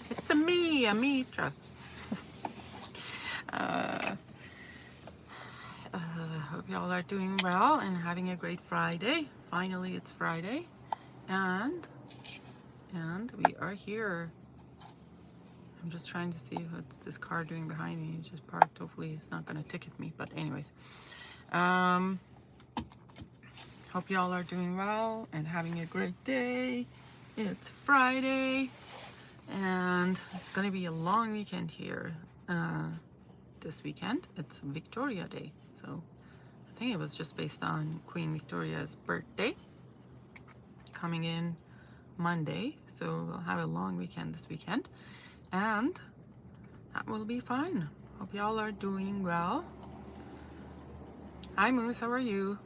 It's a me, a Mitra. uh, Hope y'all are doing well and having a great Friday. Finally, it's Friday, and we are here. I'm just trying to see what's this car doing behind me. It's just parked. Hopefully, it's not gonna ticket me. But anyways, hope y'all are doing well and having a great day. It's Friday, and it's gonna be a long weekend here. This weekend, it's Victoria Day, so I think it was just based on Queen Victoria's birthday coming in Monday, so we'll have a long weekend this weekend, and that will be fun. Hope y'all are doing well. Hi Moose, how are you?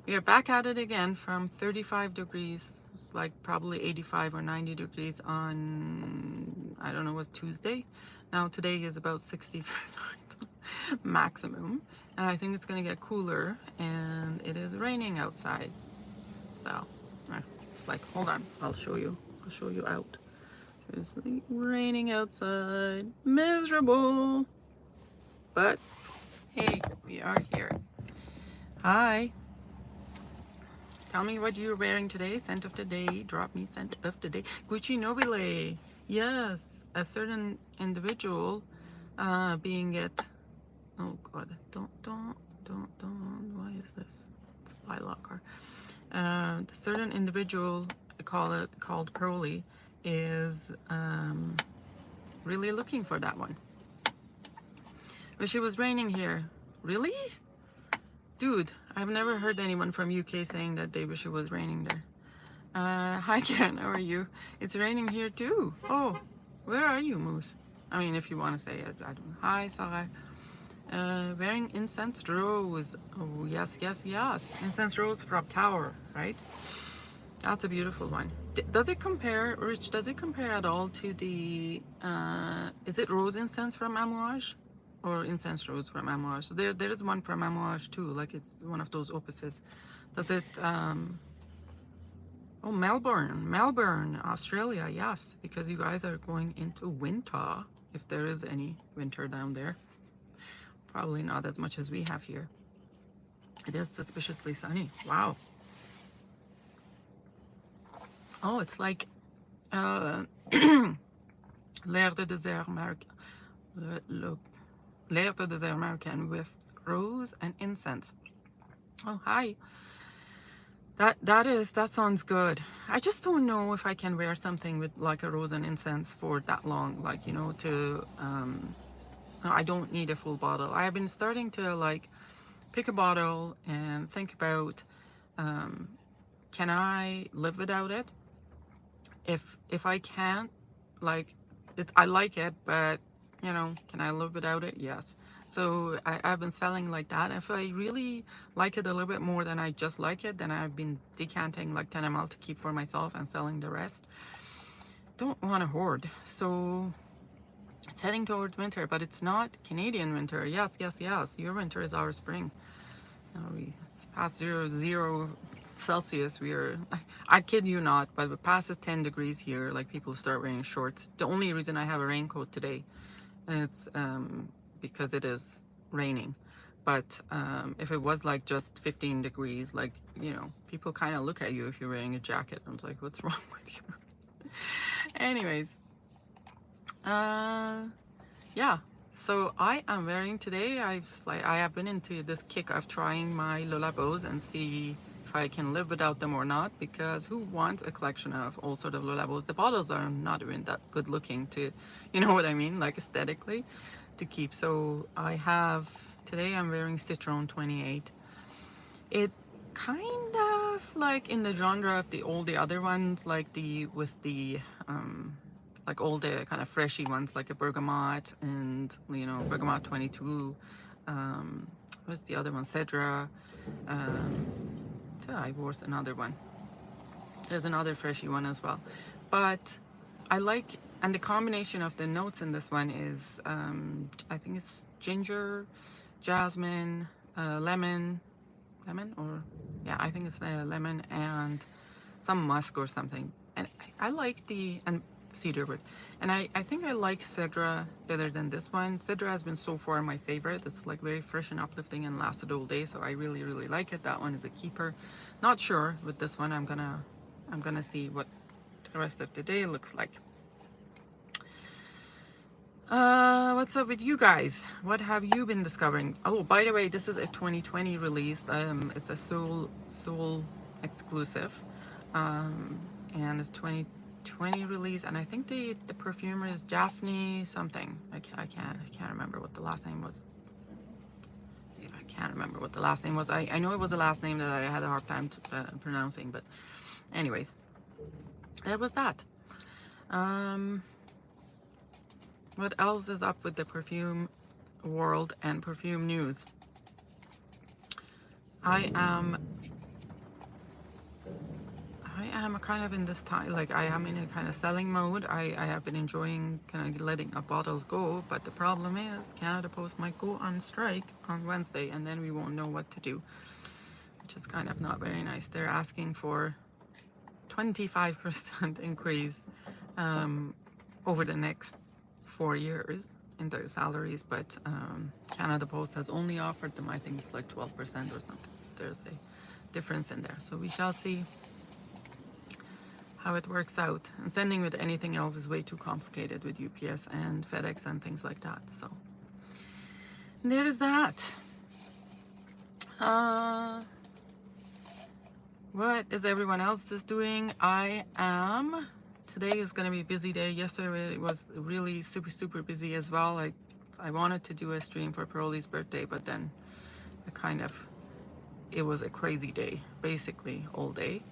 We are back at it again from 35 degrees. It's like probably 85 or 90 degrees on, I don't know, it was Tuesday. Now today is about 60 Fahrenheit maximum, and I think it's gonna get cooler, and it is raining outside. So it's like, hold on, I'll show you out. It's like raining outside, miserable, but hey, we are here. Hi, tell me what you're wearing today. Scent of the day. Drop me scent of the day. Gucci Nobile. Yes, a certain individual being it. Oh God, don't. Why is this? It's a Lilac car. The certain individual, called Pearly, is really looking for that one. Wish it was raining here. Really? Dude, I've never heard anyone from UK saying that they wish it was raining there. Hi Karen, how are you? It's raining here too. Oh, where are you, Moose? I mean, if you want to say it, I don't know. Hi, Sarah. Wearing incense rose. Oh, yes. Incense rose from Tower, right? That's a beautiful one. Does it compare, Rich, does it compare at all to the, is it rose incense from Amouage? Or incense rose from Amouage? So there is one from Amouage too, like it's one of those opposites. Does it, oh, Melbourne, Australia, yes, because you guys are going into winter, if there is any winter down there. Probably not as much as we have here. It is suspiciously sunny. Wow. Oh, it's like L'air de désert American. L'air de désert American with rose and incense. Oh, hi. That sounds good. I just don't know if I can wear something with like a rose and incense for that long. Like, you know, to no, I don't need a full bottle. I have been starting to like pick a bottle and think about, can I live without it? If I can't, like, I like it, but you know, can I live without it? Yes. So I've been selling like that. If I really like it a little bit more than I just like it, then I've been decanting like 10 ml to keep for myself and selling the rest. Don't want to hoard. So it's heading towards winter, but it's not Canadian winter. Yes. Your winter is our spring. It's past zero Celsius. I kid you not, but it passes 10 degrees here. Like people start wearing shorts. The only reason I have a raincoat today, it's because it is raining. But if it was like just 15 degrees, like, you know, people kind of look at you if you're wearing a jacket. I'm like, what's wrong with you? Anyways, yeah. So I am wearing today, I have been into this kick of trying my Le Labos and see if I can live without them or not, because who wants a collection of all sort of Le Labos? The bottles are not even that good looking to, you know what I mean, like aesthetically, to keep. So I have, today I'm wearing Citron 28. It kind of like in the genre of all the other ones, like like all the kind of freshy ones, like a bergamot and, you know, bergamot 22. What's the other one? Cedra. I wore another one. There's another freshy one as well. But I like, and the combination of the notes in this one is, I think it's ginger, jasmine, lemon, or yeah, I think it's lemon and some musk or something. and I like the and cedarwood, and I think I like Cedra better than this one. Cedra has been so far my favorite. It's like very fresh and uplifting and lasted all day, so I really like it. That one is a keeper. Not sure with this one. I'm gonna see what the rest of the day looks like. What's up with you guys? What have you been discovering? Oh, by the way, this is a 2020 release. It's a Soul exclusive, and it's 2020 release. And I think the perfumer is Daphne something. I can't remember what the last name was. I can't remember what the last name was. I know it was the last name that I had a hard time pronouncing. But, anyways, that was that. What else is up with the perfume world and perfume news? I am kind of in this time, like I am in a kind of selling mode. I have been enjoying kind of letting our bottles go, but the problem is Canada Post might go on strike on Wednesday, and then we won't know what to do, which is kind of not very nice. They're asking for 25% increase over the next 4 years in their salaries, but Canada Post has only offered them, I think it's like 12% or something. So there's a difference in there. So we shall see how it works out. And sending with anything else is way too complicated with UPS and FedEx and things like that. So there is that. What is everyone else doing? Today is going to be a busy day. Yesterday was really super busy as well. I wanted to do a stream for Paroli's birthday, but then it was a crazy day, basically all day.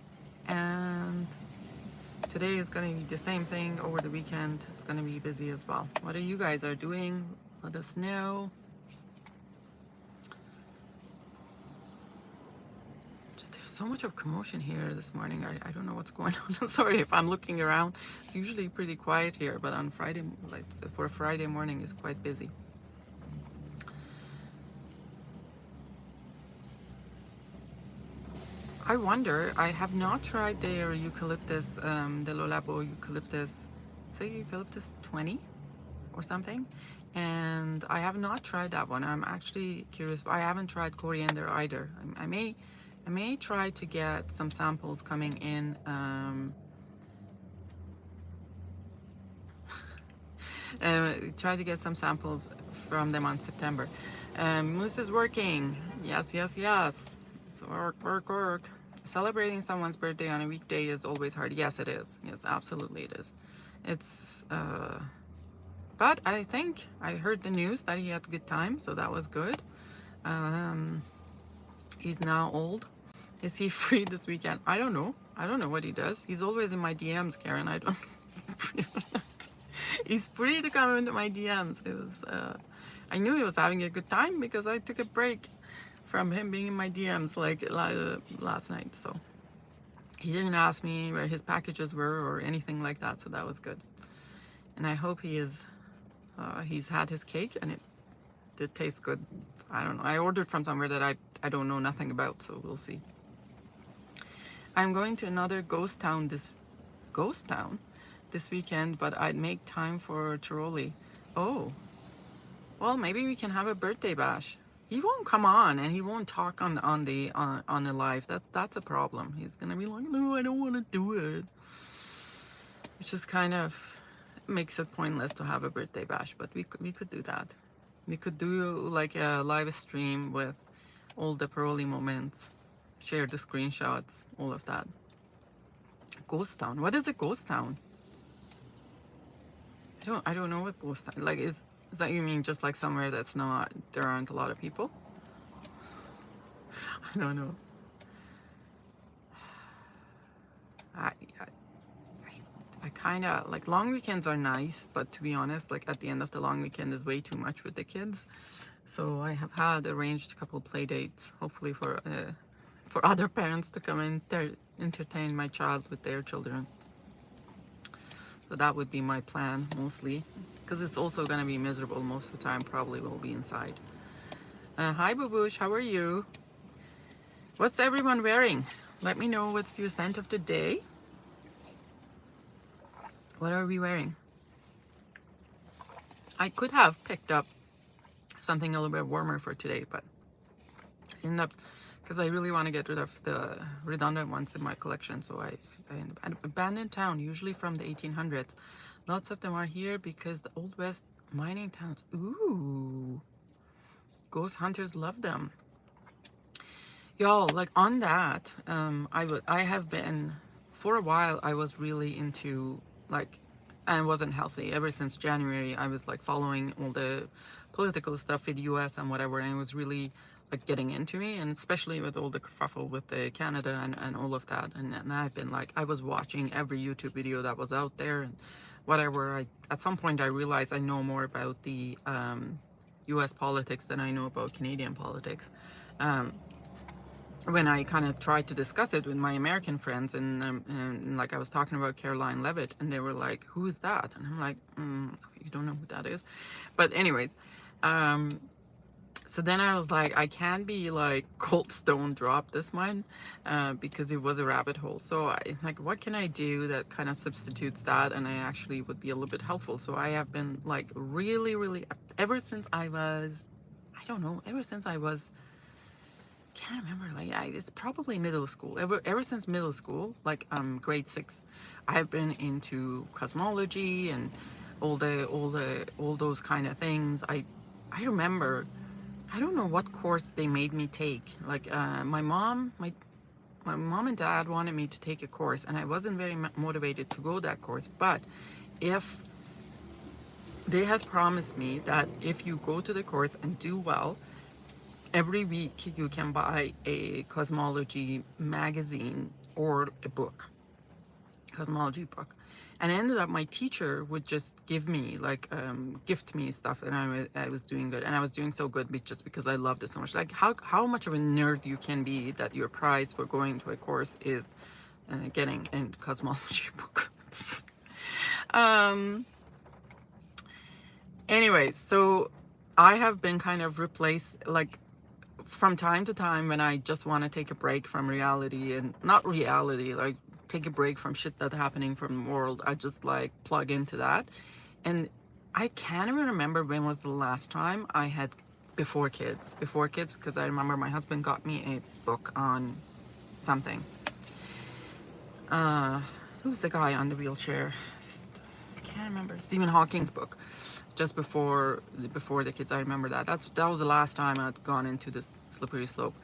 And today is going to be the same thing. Over the weekend, it's going to be busy as well. What are you guys are doing? Let us know. So much of commotion here this morning. I don't know what's going on. Sorry if I'm looking around. It's usually pretty quiet here, but on Friday, like for Friday morning, is quite busy. I wonder, I have not tried their eucalyptus, the Le Labo eucalyptus, say eucalyptus 20 or something, and I have not tried that one. I'm actually curious. I haven't tried coriander either. I may try to get some samples coming in. Try to get some samples from them on September. Moose is working. Yes. So work. Celebrating someone's birthday on a weekday is always hard. Yes, it is. Yes, absolutely it is. It's, but I think I heard the news that he had a good time, so that was good. He's now old. Is he free this weekend? I don't know. I don't know what he does. He's always in my DMs, Karen. I don't know. He's free to come into my DMs. It was, I knew he was having a good time because I took a break from him being in my DMs like last night. So he didn't ask me where his packages were or anything like that. So that was good. And I hope he's had his cake and it did taste good. I don't know. I ordered from somewhere that I don't know nothing about. So we'll see. I'm going to another ghost town this weekend, but I'd make time for Tiroli. Oh, well, maybe we can have a birthday bash. He won't come on and he won't talk on the live. That's a problem. He's gonna be like, no, I don't want to do it, which is kind of makes it pointless to have a birthday bash. But we could do that. We could do like a live stream with all the Paroli moments, share the screenshots, all of that. Ghost town. What is a ghost town? I don't know what ghost town. Like is that you mean just like somewhere that's not there aren't a lot of people? I don't know. I kind of like long weekends are nice, but to be honest, like at the end of the long weekend is way too much with the kids. So I have had arranged a couple play dates, hopefully for other parents to come in there, entertain my child with their children. So that would be my plan mostly, because it's also going to be miserable most of the time. Probably will be inside. Hi Babush, how are you? What's everyone wearing? Let me know what's your scent of the day. What are we wearing? I could have picked up something a little bit warmer for today, but I ended up, because I really want to get rid of the redundant ones in my collection, so I ended up abandoned town, usually from the 1800s. Lots of them are here because the Old West mining towns. Ooh, ghost hunters love them. Y'all, like on that, I have been, for a while, I was really into, like, and it wasn't healthy. Ever since January, I was like following all the political stuff in the US and whatever, and it was really like getting into me, and especially with all the kerfuffle with the Canada and all of that. And I've been like, I was watching every YouTube video that was out there and whatever. At some point I realized I know more about the US politics than I know about Canadian politics. When I kind of tried to discuss it with my American friends, and like I was talking about Caroline Levitt, and they were like, "Who's that?" And I'm like, "You don't know who that is?" But anyways, so then I was like, I can't be like cold stone drop this one, because it was a rabbit hole. So I like, what can I do that kind of substitutes that, and I actually would be a little bit helpful. So I have been like really, ever since I was, I don't know, ever since I was, can't remember, like it's probably middle school. Ever since middle school, like grade 6, I have been into cosmology and all those kind of things. I remember, I don't know what course they made me take. Like my mom and dad wanted me to take a course, and I wasn't very motivated to go that course. But if they had promised me that if you go to the course and do well, every week you can buy a cosmology magazine or a book, cosmology book. And it ended up my teacher would just give me like gift me stuff, and I was doing good, and I was doing so good just because I loved it so much. Like how much of a nerd you can be that your prize for going to a course is getting a cosmology book. Anyways, so I have been kind of replaced, like, from time to time when I just want to take a break from reality, and not reality, like take a break from shit that's happening from the world, I just like plug into that. And I can't even remember when was the last time I had before kids, because I remember my husband got me a book on something. Who's the guy on the wheelchair? I can't remember. Stephen Hawking's book. Just before the kids, I remember that. That was the last time I'd gone into this slippery slope.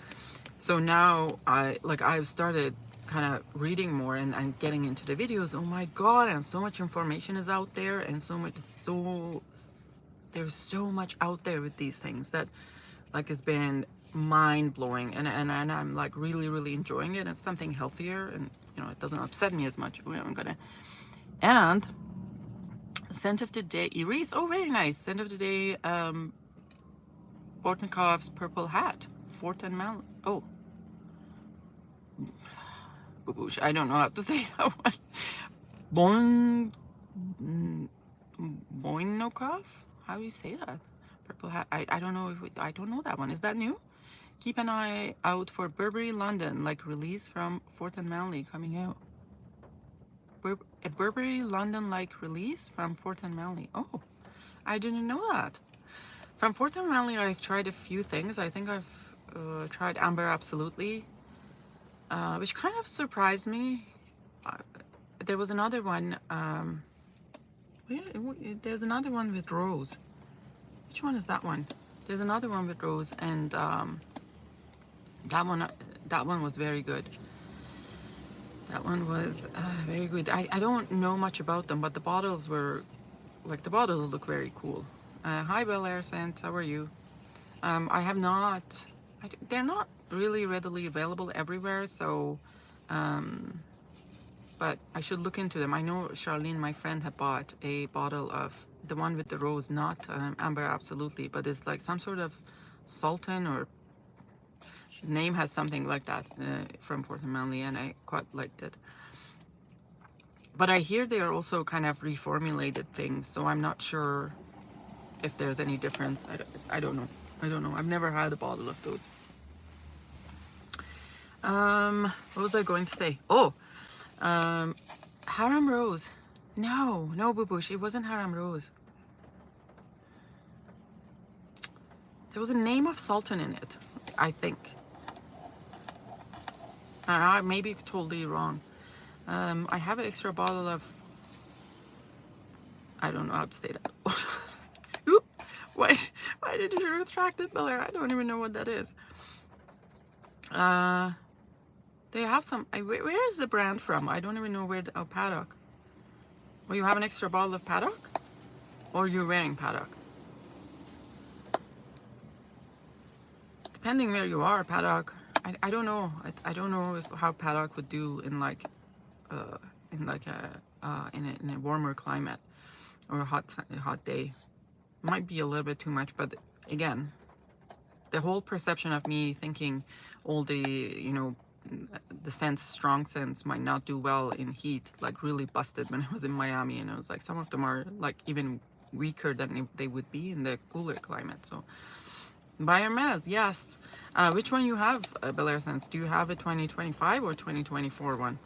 So now I've started kind of reading more and getting into the videos. Oh my god, and so much information is out there, and there's so much out there with these things that like has been mind blowing, and I'm like really enjoying it. It's something healthier, and it doesn't upset me as much. And scent of the day, Iris. Oh, very nice. Scent of the day, Bortnikov's Purple Hat, Fort and Mount. Oh, baboosh, I don't know how to say that one. Boinokov? How do you say that? Purple Hat. I don't know I don't know that one. Is that new? Keep an eye out for Burberry London, like release from Fort and Manley coming out. A Burberry London like release from Fort and Manley. Oh, I didn't know that. From Fort and Manley, I've tried a few things. I think I've tried Amber Absolutely, which kind of surprised me. There was another one. There's another one with Rose. Which one is that one? There's another one with Rose, and that one was very good. That one was very good. I don't know much about them, but the bottles were, like, the bottles look very cool. Hi, Bel Air Scent, how are you? I have not, they're not really readily available everywhere, so, but I should look into them. I know Charlene, my friend, had bought a bottle of the one with the rose, not Amber Absolutely, but it's like some sort of Sultan, or name has something like that, from Fort and Manley, and I quite liked it. But I hear they are also kind of reformulated things, so I'm not sure if there's any difference. I don't know. I've never had a bottle of those. What was I going to say? Oh, Harem Rose. No, no, Bubush, it wasn't Haram Rose. There was a name of Sultan in it, I think. I may be totally wrong. I have an extra bottle of, I don't know how to say that. Oop! Why did you retract it, Miller? I don't even know what that is. They have some, where is the brand from? I don't even know where, oh, Paddock. Well, you have an extra bottle of Paddock? Or you're wearing Paddock? Depending where you are, Paddock, I don't know. I don't know if how Paddock would do in like a in a warmer climate or a hot day. Might be a little bit too much, but again, the whole perception of me thinking all the, you know, the scents, strong scents might not do well in heat, like really busted when I was in Miami, and I was like, some of them are like even weaker than they would be in the cooler climate. So by Hermes, yes. Which one you have, Bel Air Scents? Do you have a 2025 or 2024 one?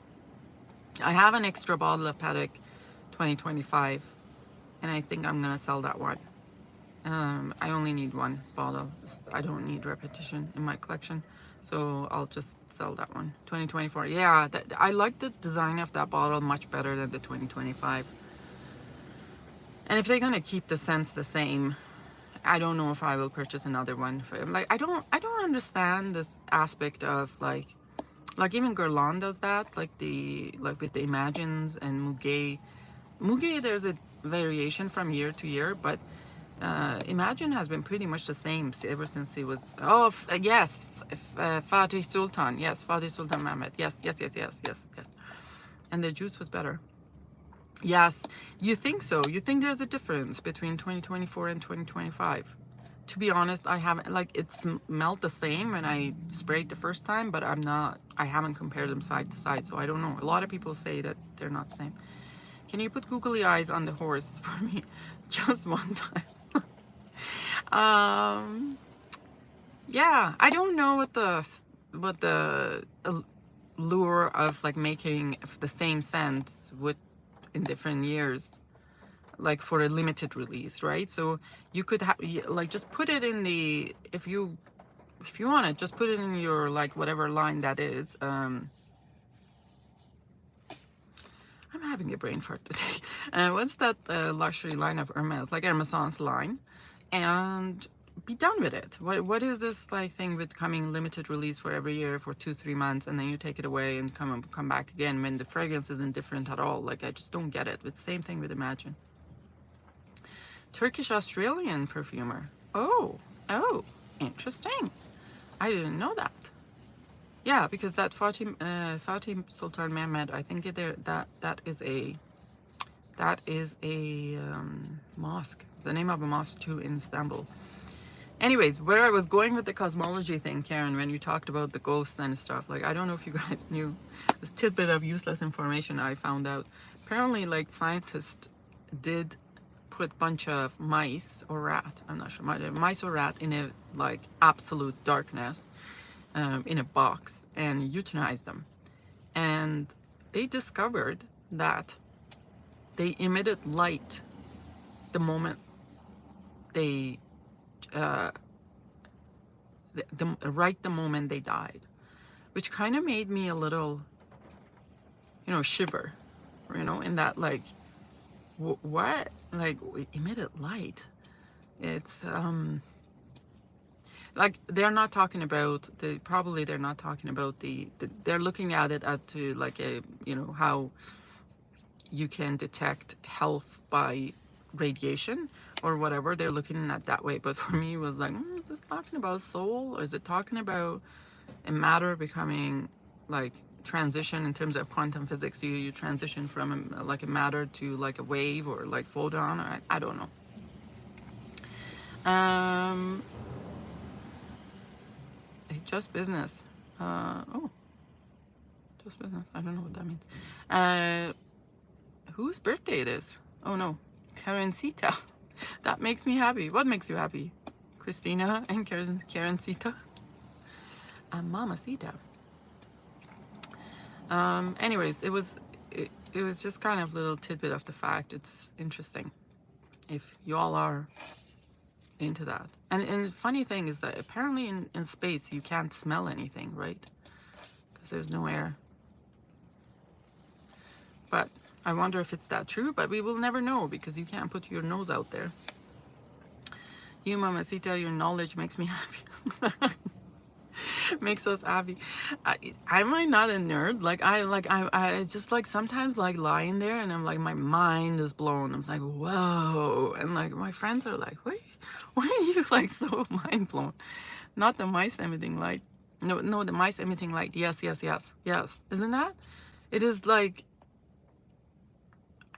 I have an extra bottle of Paddock 2025, and I think I'm gonna sell that one. I only need one bottle. I don't need repetition in my collection, so I'll just sell that one. 2024, yeah, I like the design of that bottle much better than the 2025. And if they're gonna keep the scents the same, I don't know if I will purchase another one. Like, I don't understand this aspect of like even Guerlain does that, like with the Imagines and Muguet. Muguet, there's a variation from year to year, but Imagine has been pretty much the same ever since he was. Oh, yes, Fatih Sultan. Yes, Fatih Sultan Mehmet. Yes. And the juice was better. Yes, you think so? You think there's a difference between 2024 and 2025? To be honest, I haven't, like, it smelled the same when I sprayed the first time, but I haven't compared them side to side, so I don't know. A lot of people say that they're not the same. Can you put googly eyes on the horse for me just one time? Yeah, I don't know what the lure of like making the same scents would in different years, like for a limited release, right? So you could have like just put it in the, if you want it, just put it in your like whatever line that is. I'm having a brain fart today. What's that luxury line of Hermes, like Hermes's line, and be done with it. What is this like thing with coming limited release for every year for 2-3 months, and then you take it away and come back again when the fragrance isn't different at all? Like, I just don't get it. It's the same thing with Imagine. Turkish Australian perfumer. Oh, interesting. I didn't know that. Yeah, because that Fatih Sultan Mehmet, I think that is a mosque. It's the name of a mosque too in Istanbul. Anyways, where I was going with the cosmology thing, Karen, when you talked about the ghosts and stuff, like, I don't know if you guys knew this tidbit of useless information I found out. Apparently, like, scientists did put bunch of mice or rat, I'm not sure, mice or rat in a like absolute darkness, in a box, and euthanized them. And they discovered that they emitted light the moment they the moment they died, which kind of made me a little, you know, shiver, you know, in that like, what, like, emitted light? It's like, they're not talking about they're not talking about they're looking at it to like a, you know, how you can detect health by radiation or whatever. They're looking at that way, but for me it was like, is this talking about soul, or is it talking about a matter becoming like transition in terms of quantum physics? You transition from like a matter to like a wave or like photon, or I don't know. Just business. Just business. I don't know what that means. Whose birthday it is? Oh no, Karencita. That makes me happy. What makes you happy? Christina and Karencita. Mamacita. Anyways, it was just kind of a little tidbit of the fact. It's interesting if you all are into that. And the funny thing is that apparently in space you can't smell anything, right? Because there's no air. But I wonder if it's that true, but we will never know because you can't put your nose out there. You, Mamacita, your knowledge makes me happy. Makes us happy. Am I not a nerd? I just like sometimes like lying there and I'm like, my mind is blown. I'm like, whoa. And like my friends are like, why are you like so mind blown? Not the mice emitting light. No, the mice emitting light. Yes. Isn't that? It is like,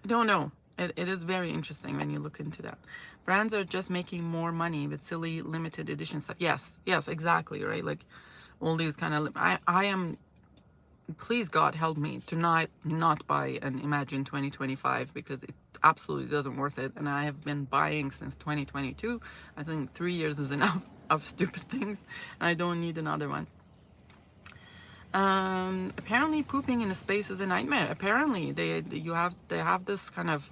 I don't know. It is very interesting when you look into that. Brands are just making more money with silly limited edition stuff. Yes, exactly, right? Like all these kind of, I am, please God help me to not buy an Imagine 2025 because it absolutely doesn't worth it. And I have been buying since 2022. I think 3 years is enough of stupid things. And I don't need another one. Apparently pooping in a space is a nightmare. Apparently they have this kind of,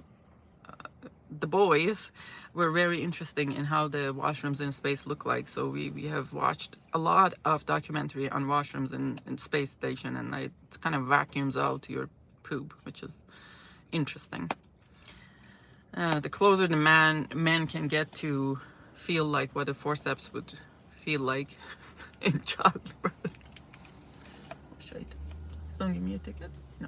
the boys were very interesting in how the washrooms in space look like. So we have watched a lot of documentary on washrooms in space station, and it kind of vacuums out your poop, which is interesting. The closer the men can get to feel like what a forceps would feel like in childbirth. Oh shit. Don't give me a ticket. No.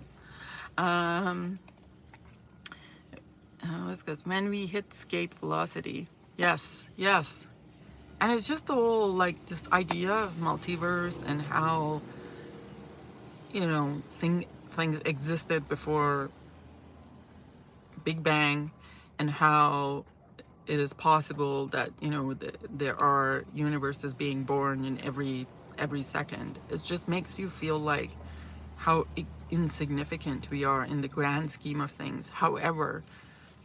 Let's go. When we hit escape velocity. Yes. And it's just the whole, like, this idea of multiverse and how, you know, things existed before Big Bang, and how it is possible that, you know, there are universes being born in every second. It just makes you feel like how insignificant we are in the grand scheme of things. However,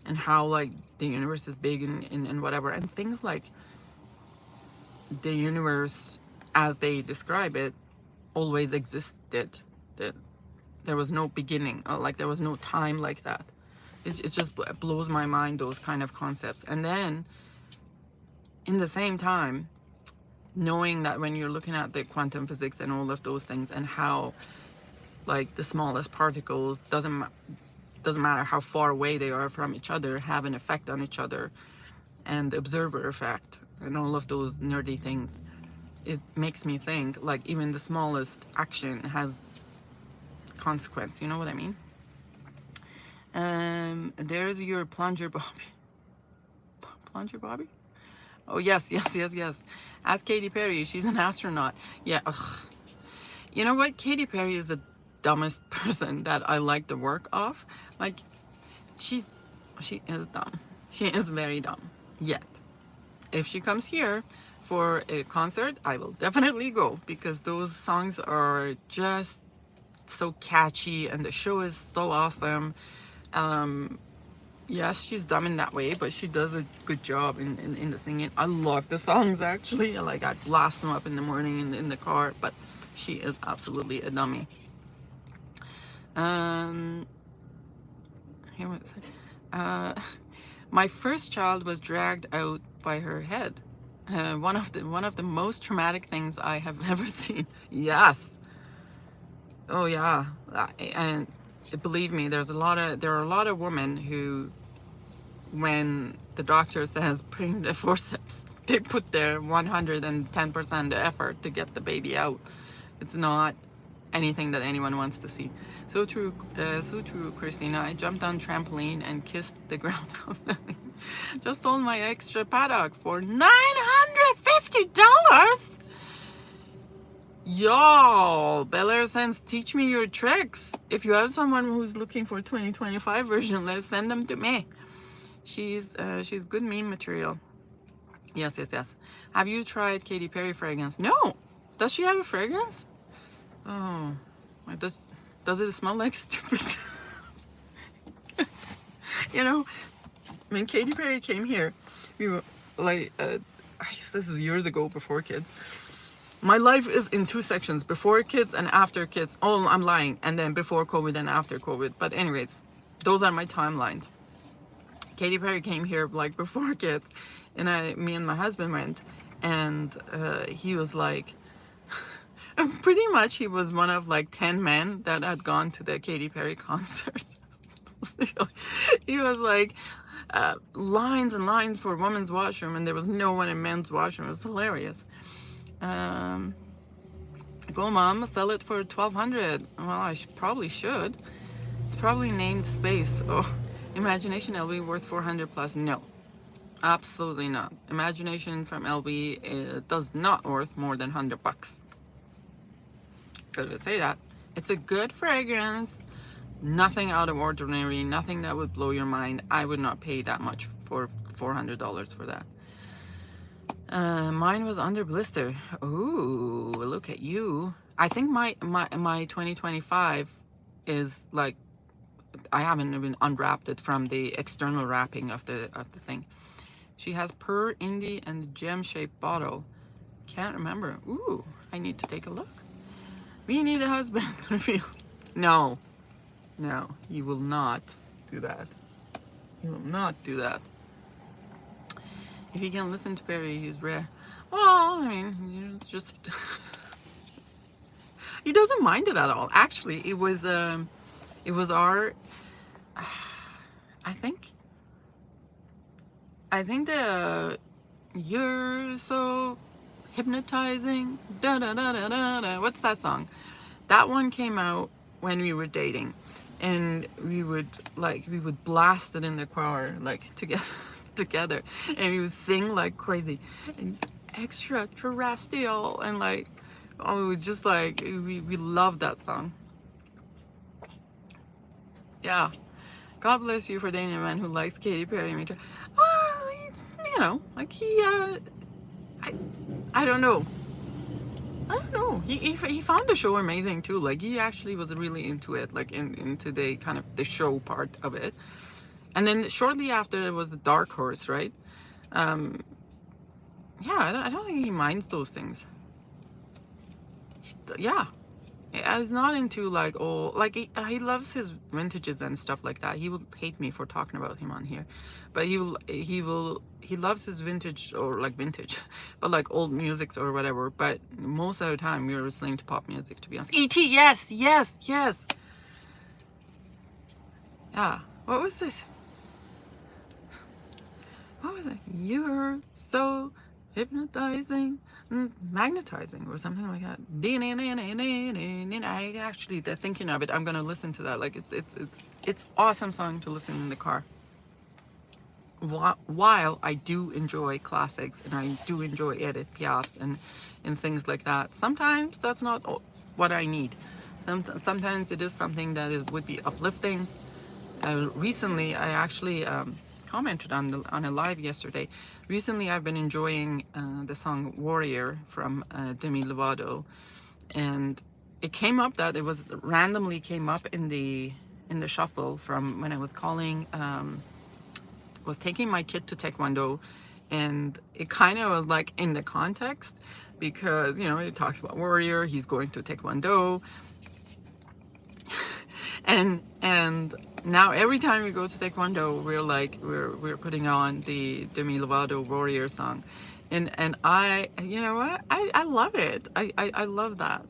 and how like the universe is big and whatever, and things like the universe as they describe it always existed, that there was no beginning, like there was no time like that. It just blows my mind, those kind of concepts. And then in the same time, knowing that when you're looking at the quantum physics and all of those things, and how like the smallest particles, doesn't matter how far away they are from each other, have an effect on each other, and the observer effect and all of those nerdy things. It makes me think like even the smallest action has consequence. You know what I mean? There's your plunger Bobby. Plunger Bobby? Oh yes. Ask Katy Perry. She's an astronaut. Yeah. Ugh. You know what? Katy Perry is the dumbest person that I like the work of. Like, she is dumb. She is very dumb. Yet, if she comes here for a concert, I will definitely go, because those songs are just so catchy and the show is so awesome. Yes, she's dumb in that way, but she does a good job in the singing. I love the songs, actually. Like, I blast them up in the morning in the car, but she is absolutely a dummy. Here, what's it? My first child was dragged out by her head. One of the most traumatic things I have ever seen. Yes. Oh yeah. And believe me, there are a lot of women who, when the doctor says bring the forceps, they put their 110% effort to get the baby out. It's not anything that anyone wants to see. So true, Christina. I jumped on trampoline and kissed the ground. Just sold my extra paddock for $950. Y'all, Bel Air Sense, teach me your tricks. If you have someone who's looking for 2025 version, let's send them to me. She's good meme material. Yes. Have you tried Katy Perry fragrance? No. Does she have a fragrance? Oh, does it smell like stupid? You know, when Katy Perry came here, we were like, I guess this is years ago, before kids. My life is in two sections, before kids and after kids. Oh, I'm lying. And then before COVID and after COVID. But anyways, those are my timelines. Katy Perry came here like before kids, and me and my husband went, and he was like, pretty much he was one of like 10 men that had gone to the Katy Perry concert. He was like, lines and lines for women's washroom, and there was no one in men's washroom. It was hilarious. Go mom, sell it for 1,200. Well, I probably should. It's probably named space. Oh, Imagination LV worth 400 plus? No, absolutely not. Imagination from LV does not worth more than $100. Good to say that. It's a good fragrance. Nothing out of ordinary. Nothing that would blow your mind. I would not pay that much for $400 for that. Mine was under blister. Ooh, look at you. I think my 2025 is like, I haven't even unwrapped it from the external wrapping of the thing. She has per indie and gem shaped bottle. Can't remember. Ooh, I need to take a look. We need a husband reveal. No, you will not do that. You will not do that. If you can listen to Perry, he's rare. Well, I mean, it's just he doesn't mind it at all. Actually, it was our. I think the "You're So Hypnotizing." Da da da da da da. What's that song? That one came out when we were dating, and we would blast it in the car like together, and we would sing like crazy, and extraterrestrial, and like, oh, we would just like we loved that song. Yeah, God bless you for dating a man who likes Katy Perry. Mitra. Well, you know, like he, I don't know. He found the show amazing too. Like he actually was really into it, like into the kind of the show part of it. And then shortly after it was the Dark Horse, right? Yeah, I don't think he minds those things. Yeah, he's not into like he loves his vintages and stuff like that. He will hate me for talking about him on here, but he loves his vintage, or like vintage, but like old musics or whatever. But most of the time we're listening to pop music, to be honest. E.T. Yes. Yeah. What was this? What was it? You're so hypnotizing, magnetizing, or something like that. I actually, thinking of it, I'm gonna listen to that. Like it's awesome song to listen in the car. While I do enjoy classics and I do enjoy Edith Piaf's and things like that, sometimes that's not what I need. Sometimes it is something that would be uplifting. Recently, I actually commented on a live yesterday. Recently, I've been enjoying the song "Warrior" from Demi Lovato, and it came up that it was randomly came up in the shuffle from when I was was taking my kid to Taekwondo, and it kind of was like in the context, because you know it talks about warrior, he's going to Taekwondo, and now every time we go to Taekwondo, we're putting on the Demi Lovato Warrior song, and I, you know what, I love it. I love that.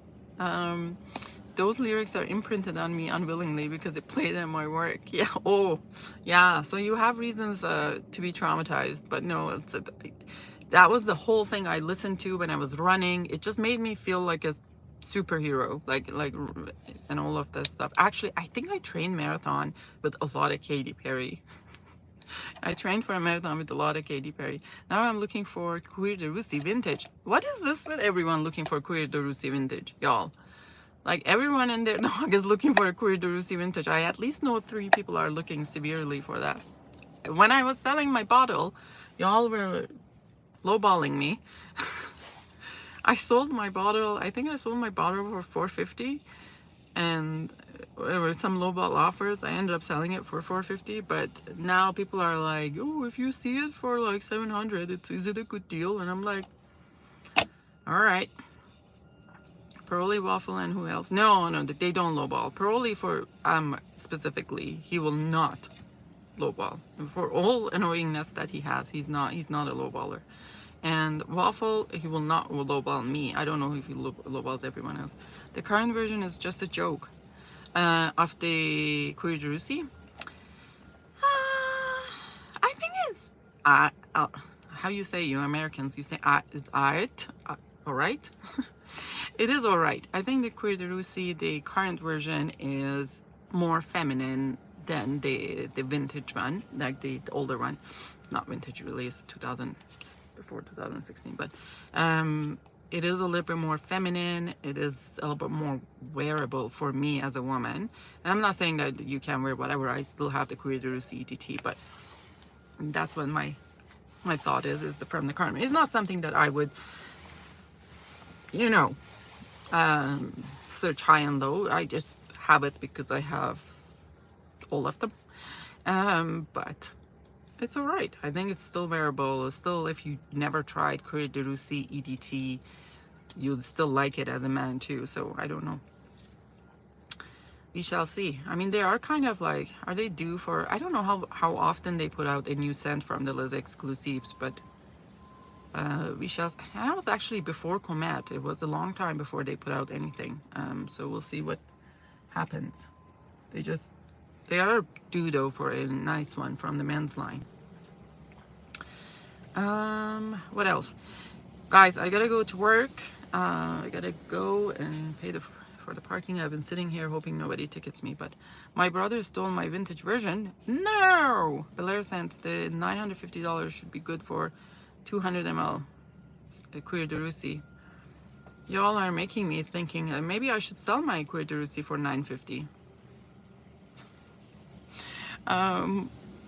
Those lyrics are imprinted on me unwillingly because it played at my work. Yeah. Oh, yeah. So you have reasons to be traumatized, but no, that was the whole thing I listened to when I was running. It just made me feel like a superhero, like and all of this stuff. Actually, I think I trained marathon with a lot of Katy Perry. I trained for a marathon with a lot of Katy Perry. Now I'm looking for Cuir de Russie vintage. What is this with everyone looking for Cuir de Russie vintage, y'all? Like everyone and their dog is looking for a Cuir de Russie vintage. I at least know 3 people are looking severely for that. When I was selling my bottle, y'all were lowballing me. I sold my bottle. I think I sold my bottle for $4.50, and there were some lowball offers. I ended up selling it for $4.50, but now people are like, "Oh, if you see it for like $700, is it a good deal?" And I'm like, "All right." Paroli, Waffle, and who else? No, they don't lowball. Paroli for specifically, he will not lowball. For all annoyingness that he has, he's not a lowballer. And Waffle, he will not lowball me. I don't know if he lowballs everyone else. The current version is just a joke of the Queer Jerusi. I think it's how you say, you Americans, you say is it all right? It is all right. I think the Queer Jerusi, the current version, is more feminine than the vintage one, like the older one. Not vintage, release 2000, before 2016, but it is a little bit more feminine. It is a little bit more wearable for me as a woman. And I'm not saying that you can wear whatever. I still have the Queer Jerusi EDT, but that's what my thought is from the current. It's not something that I would, you know, search high and low. I just have it because I have all of them. But it's all right. I think it's still wearable. Still, if you never tried Queer Jerusi EDT, you'd still like it as a man too. So I don't know. We shall see. I mean, they are kind of like, are they due for, I don't know how often they put out a new scent from the Liz exclusives, but we shall. And that was actually before Comet. It was a long time before they put out anything. So we'll see what happens. They are due though for a nice one from the men's line. What else? Guys, I gotta go to work. I gotta go and pay for the parking. I've been sitting here hoping nobody tickets me, but my brother stole my vintage version. No! Belair Scents, the $950 should be good for 200 ml. A Queer Jerusi. Y'all are making me thinking maybe I should sell my Queer Jerusi for $950.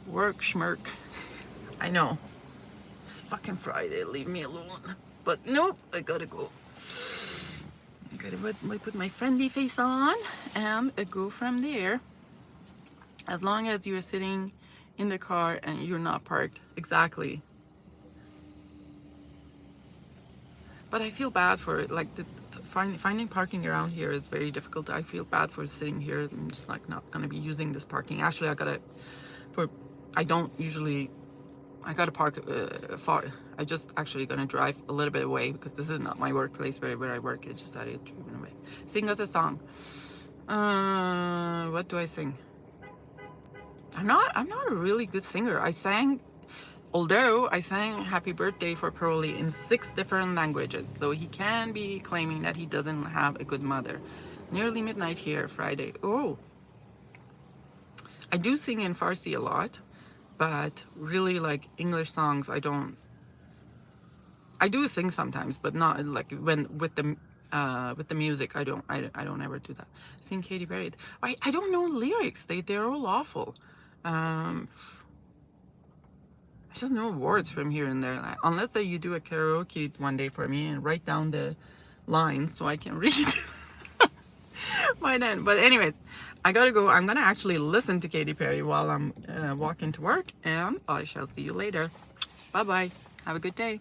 Work schmirk. I know. It's fucking Friday. Leave me alone. But nope, I gotta go. I gotta put my friendly face on and go from there. As long as you're sitting in the car and you're not parked. Exactly. But I feel bad for it. Like finding parking around here is very difficult. I feel bad for sitting here. I'm just like not gonna be using this parking. Actually, I gotta park far. I just actually gonna drive a little bit away because this is not my workplace where I work. It's just that it's driven away. Sing us a song. What do I sing? I'm not a really good singer. Although I sang Happy Birthday for Paroli in 6 different languages, so he can be claiming that he doesn't have a good mother. Nearly midnight here, Friday. Oh, I do sing in Farsi a lot, but really like English songs, I don't. I do sing sometimes, but not like with the music. I don't ever do that. Sing Katy Perry. I don't know lyrics. They're all awful. I just know words from here and there. Unless that you do a karaoke one day for me and write down the lines so I can read by then. But anyways, I gotta go. I'm gonna actually listen to Katy Perry while I'm walking to work, and I shall see you later. Bye bye. Have a good day.